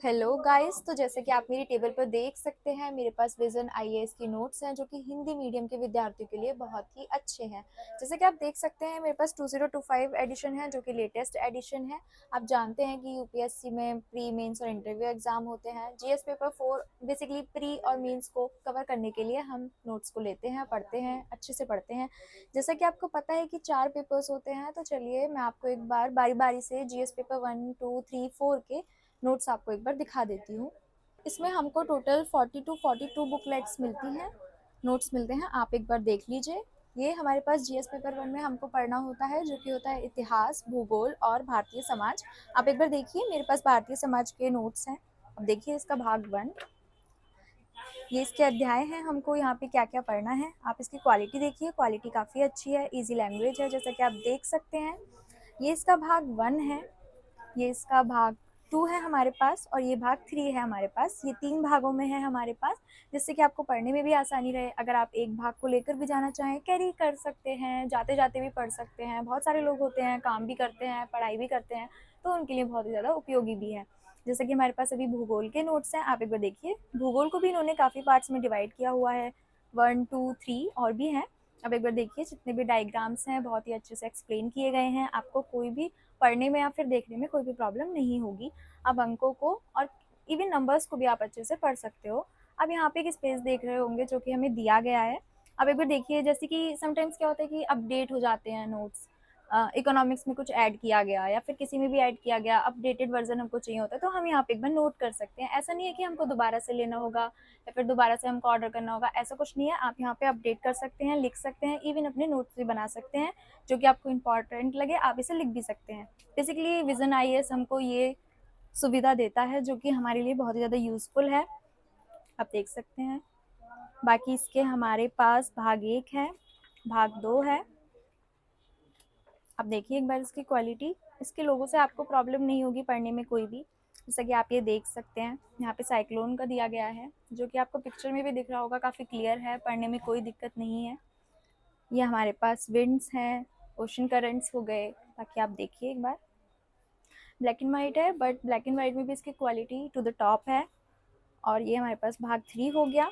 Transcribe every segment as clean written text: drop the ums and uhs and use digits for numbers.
Hello guys, तो जैसे कि आप मेरी टेबल पर देख सकते हैं, मेरे पास विजन आईएएस की नोट्स हैं जो कि हिंदी मीडियम के विद्यार्थियों के लिए बहुत ही अच्छे हैं। जैसे कि आप देख सकते हैं, मेरे पास 2025 एडिशन है जो कि लेटेस्ट एडिशन है। आप जानते हैं कि यूपीएससी में प्री मेंस और इंटरव्यू एग्जाम होते हैं। जीएस पेपर 4 बेसिकली प्री और मेंस को कवर करने के लिए हम नोट्स को लेते हैं, पढ़ते हैं, अच्छे से पढ़ते हैं। जैसा कि आपको पता है कि 4 पेपर्स होते हैं, तो चलिए मैं आपको एक बार बारी बारी से जीएस पेपर 1, 2, 3, 4 के नोट्स आपको एक बार दिखा देती हूँ। इसमें हमको टोटल 42 बुकलेट्स मिलती हैं, नोट्स मिलते हैं। आप एक बार देख लीजिए। ये हमारे पास जीएस पेपर 1 में हमको पढ़ना होता है, जो कि होता है इतिहास, भूगोल और भारतीय समाज। आप एक बार देखिए, मेरे पास भारतीय समाज के नोट्स हैं। अब देखिए इसका भाग 1, ये इसके अध्याय हैं, हमको यहाँ पे क्या क्या पढ़ना है। आप इसकी क्वालिटी देखिए, क्वालिटी काफ़ी अच्छी है, इजी लैंग्वेज है, जैसा कि आप देख सकते हैं। ये इसका भाग 1 है, ये इसका भाग 2 है हमारे पास, और ये भाग 3 है हमारे पास। ये 3 भागों में है हमारे पास, जिससे कि आपको पढ़ने में भी आसानी रहे। अगर आप एक भाग को लेकर भी जाना चाहें, कैरी कर सकते हैं, जाते जाते भी पढ़ सकते हैं। बहुत सारे लोग होते हैं, काम भी करते हैं, पढ़ाई भी करते हैं, तो उनके लिए बहुत ही ज़्यादा उपयोगी भी है। जैसे कि हमारे पास अभी भूगोल के नोट्स हैं, आप एक बार देखिए। भूगोल को भी इन्होंने काफ़ी पार्ट्स में डिवाइड किया हुआ है, 1, 2, 3 और भी हैं। अब एक बार देखिए, जितने भी डायग्राम्स हैं बहुत ही अच्छे से एक्सप्लेन किए गए हैं। आपको कोई भी पढ़ने में या फिर देखने में कोई भी प्रॉब्लम नहीं होगी। आप अंकों को और इवन नंबर्स को भी आप अच्छे से पढ़ सकते हो। अब यहाँ पे एक स्पेस देख रहे होंगे जो कि हमें दिया गया है। अब एक बार देखिए, जैसे कि समटाइम्स क्या होता है कि अपडेट हो जाते हैं नोट्स, इकोनॉमिक्स में कुछ ऐड किया गया या फिर किसी में भी ऐड किया गया, अपडेटेड वर्जन हमको चाहिए होता है, तो हम यहाँ पे एक बार नोट कर सकते हैं। ऐसा नहीं है कि हमको दोबारा से लेना होगा या फिर दोबारा से हमको ऑर्डर करना होगा, ऐसा कुछ नहीं है। आप यहाँ पे अपडेट कर सकते हैं, लिख सकते हैं, इवन अपने नोट्स भी बना सकते हैं जो कि आपको इंपॉर्टेंट लगे। आप इसे लिख भी सकते हैं। बेसिकली विजन आईएएस हमको ये सुविधा देता है जो कि हमारे लिए बहुत ही ज़्यादा यूज़फुल है। आप देख सकते हैं। बाकी इसके हमारे पास भाग 1 है, भाग 2 है। आप देखिए एक बार इसकी क्वालिटी, इसके लोगों से आपको प्रॉब्लम नहीं होगी पढ़ने में कोई भी। जैसा कि आप ये देख सकते हैं, यहाँ पे साइक्लोन का दिया गया है जो कि आपको पिक्चर में भी दिख रहा होगा, काफ़ी क्लियर है, पढ़ने में कोई दिक्कत नहीं है। ये हमारे पास विंड्स हैं, ओशन करंट्स हो गए। बाकी आप देखिए एक बार, ब्लैक एंड वाइट है, बट ब्लैक एंड वाइट में भी इसकी क्वालिटी टू द टॉप है। और ये हमारे पास भाग 3 हो गया।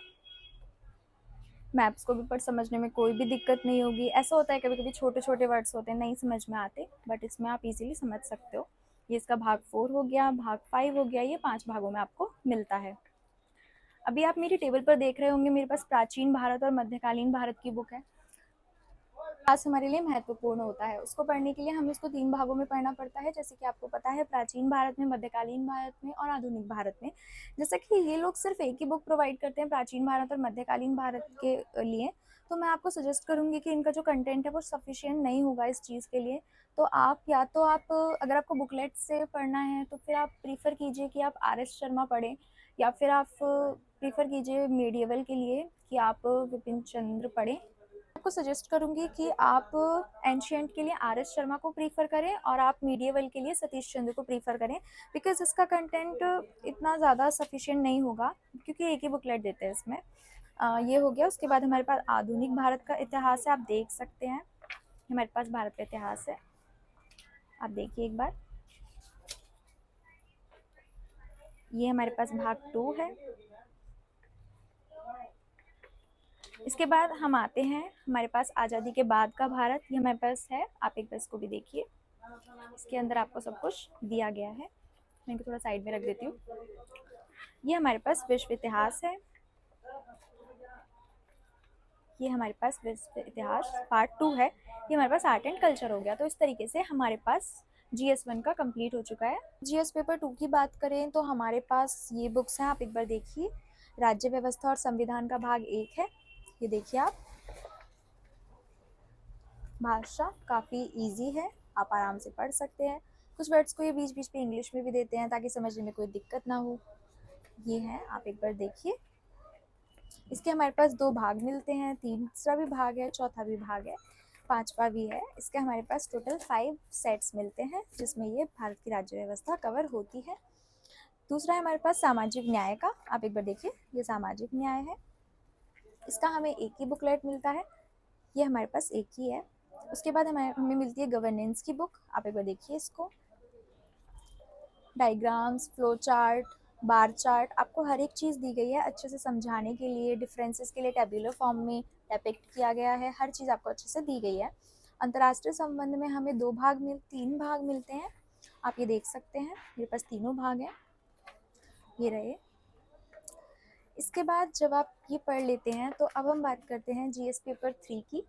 मैप्स को भी पढ़ समझने में कोई भी दिक्कत नहीं होगी। ऐसा होता है कभी कभी छोटे छोटे वर्ड्स होते हैं नहीं समझ में आते, बट इसमें आप इजीली समझ सकते हो। ये इसका भाग 4 हो गया, भाग 5 हो गया। ये 5 भागों में आपको मिलता है। अभी आप मेरी टेबल पर देख रहे होंगे, मेरे पास प्राचीन भारत और मध्यकालीन भारत की बुक है। इतिहास हमारे लिए महत्वपूर्ण होता है, उसको पढ़ने के लिए हमें इसको 3 भागों में पढ़ना पड़ता है। जैसे कि आपको पता है, प्राचीन भारत में, मध्यकालीन भारत में और आधुनिक भारत में। जैसा कि ये लोग सिर्फ एक ही बुक प्रोवाइड करते हैं प्राचीन भारत और मध्यकालीन भारत के लिए, तो मैं आपको सजेस्ट करूंगी कि इनका जो कंटेंट है वो सफिशिएंट नहीं होगा इस चीज़ के लिए। तो आप या तो आप, अगर आपको बुकलेट से पढ़ना है तो फिर आप प्रीफर कीजिए कि आप आर.एस. शर्मा पढ़ें, या फिर आप प्रीफर कीजिए मीडिएवल के लिए कि आप विपिन चंद्र पढ़ें। आपको सजेस्ट करूंगी कि आप एंशियंट के लिए आर.एस. शर्मा को प्रीफर करें और आप मीडिएवल के लिए सतीश चंद्र को प्रीफर करें, बिकॉज इसका कंटेंट इतना ज़्यादा सफिशिएंट नहीं होगा, क्योंकि एक ही बुकलेट देते हैं इसमें। ये हो गया। उसके बाद हमारे पास आधुनिक भारत का इतिहास है, आप देख सकते हैं। हमारे पास भारत का इतिहास है, आप देखिए एक बार। ये हमारे पास भाग 2 है। इसके बाद हम आते हैं हमारे पास आज़ादी के बाद का भारत। ये हमारे पास है, आप एक बार इसको भी देखिए। इसके अंदर आपको सब कुछ दिया गया है। मैं इनको थोड़ा साइड में रख देती हूँ। ये हमारे पास विश्व इतिहास है। ये हमारे पास विश्व इतिहास पार्ट 2 है। ये हमारे पास आर्ट एंड कल्चर हो गया। तो इस तरीके से हमारे पास GS1 का कंप्लीट हो चुका है। GS पेपर 2 की बात करें तो हमारे पास ये बुक्स हैं, आप एक बार देखिए। राज्य व्यवस्था और संविधान का भाग 1 है, ये देखिए आप। भाषा काफ़ी इजी है, आप आराम से पढ़ सकते हैं। कुछ वर्ड्स को ये बीच बीच में इंग्लिश में भी देते हैं ताकि समझने में कोई दिक्कत ना हो। ये है, आप एक बार देखिए। इसके हमारे पास 2 भाग मिलते हैं, तीसरा भी भाग है, चौथा भी भाग है, पांचवा भी है। इसके हमारे पास टोटल 5 सेट्स मिलते हैं, जिसमें ये भारत की राज्य व्यवस्था कवर होती है। दूसरा है हमारे पास सामाजिक न्याय का, आप एक बार देखिए। ये सामाजिक न्याय है, इसका हमें एक ही बुकलेट मिलता है, ये हमारे पास एक ही है। उसके बाद हमें मिलती है गवर्नेंस की बुक, आप एक बार देखिए इसको। Diagrams, flow chart, bar chart, आपको हर एक चीज़ दी गई है अच्छे से समझाने के लिए, डिफरेंसेस के लिए टेबुलर फॉर्म में डिपिक्ट किया गया है, हर चीज़ आपको अच्छे से दी गई है। अंतर्राष्ट्रीय संबंध में हमें 3 भाग मिलते हैं, आप ये देख सकते हैं, मेरे पास तीनों भाग हैं, ये रहे। इसके बाद जब आप ये पढ़ लेते हैं तो अब हम बात करते हैं जीएस पेपर 3 की।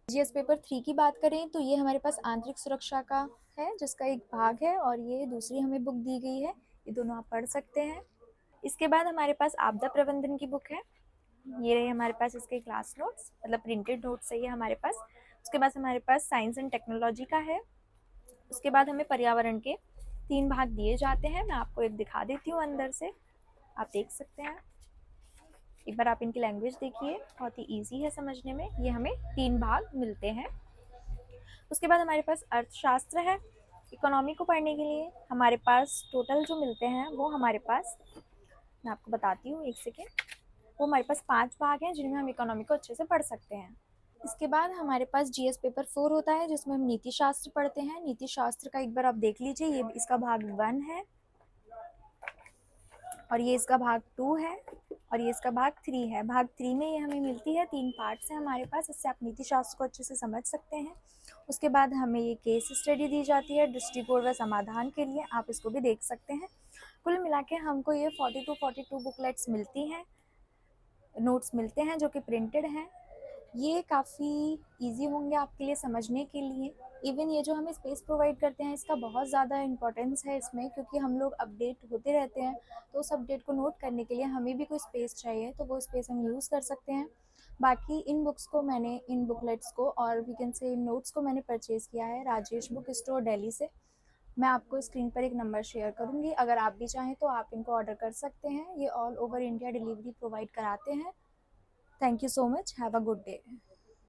जीएस पेपर 3 की बात करें तो ये हमारे पास आंतरिक सुरक्षा का है, जिसका एक भाग है, और ये दूसरी हमें बुक दी गई है, ये दोनों आप पढ़ सकते हैं। इसके बाद हमारे पास आपदा प्रबंधन की बुक है, ये रहे हमारे पास इसके क्लास नोट्स, मतलब प्रिंटेड नोट्स है ये हमारे पास। उसके बाद हमारे पास साइंस एंड टेक्नोलॉजी का है। उसके बाद हमें पर्यावरण के 3 भाग दिए जाते हैं, मैं आपको एक दिखा देती हूँ अंदर से, आप देख सकते हैं। एक बार आप इनकी लैंग्वेज देखिए, बहुत ही ईजी है समझने में। ये हमें 3 भाग मिलते हैं। उसके बाद हमारे पास अर्थशास्त्र है। इकोनॉमी को पढ़ने के लिए हमारे पास टोटल जो मिलते हैं वो हमारे पास, मैं आपको बताती हूँ एक सेकेंड, वो हमारे पास 5 भाग हैं जिनमें हम इकोनॉमी को अच्छे से पढ़ सकते हैं। इसके बाद हमारे पास जीएस पेपर 4 होता है, जिसमें हम नीति शास्त्र पढ़ते हैं। नीति शास्त्र का एक बार आप देख लीजिए, ये इसका भाग 1 है, और ये इसका भाग 2 है, और ये इसका भाग 3 है। भाग 3 में ये हमें मिलती है, 3 पार्ट्स हैं हमारे पास, इससे आप नीति शास्त्र को अच्छे से समझ सकते हैं। उसके बाद हमें ये केस स्टडी दी जाती है दृष्टिकोण व समाधान के लिए, आप इसको भी देख सकते हैं। कुल मिला के हमको ये 42 बुकलेट्स मिलती हैं, नोट्स मिलते हैं जो कि प्रिंटेड हैं। ये काफ़ी इजी होंगे आपके लिए समझने के लिए। इवन ये जो हमें स्पेस प्रोवाइड करते हैं, इसका बहुत ज़्यादा इंपॉर्टेंस है इसमें, क्योंकि हम लोग अपडेट होते रहते हैं, तो उस अपडेट को नोट करने के लिए हमें भी कोई स्पेस चाहिए, तो वो स्पेस हम यूज़ कर सकते हैं। बाकी इन बुक्स को मैंने, इन बुकलेट्स को और we can say in notes को मैंने परचेज़ किया है राजेश बुक स्टोर दिल्ली से। मैं आपको स्क्रीन पर एक नंबर शेयर करूँगी, अगर आप भी चाहें तो आप इनको ऑर्डर कर सकते हैं। ये all over India delivery provide कराते हैं। Thank you so much, have a good day.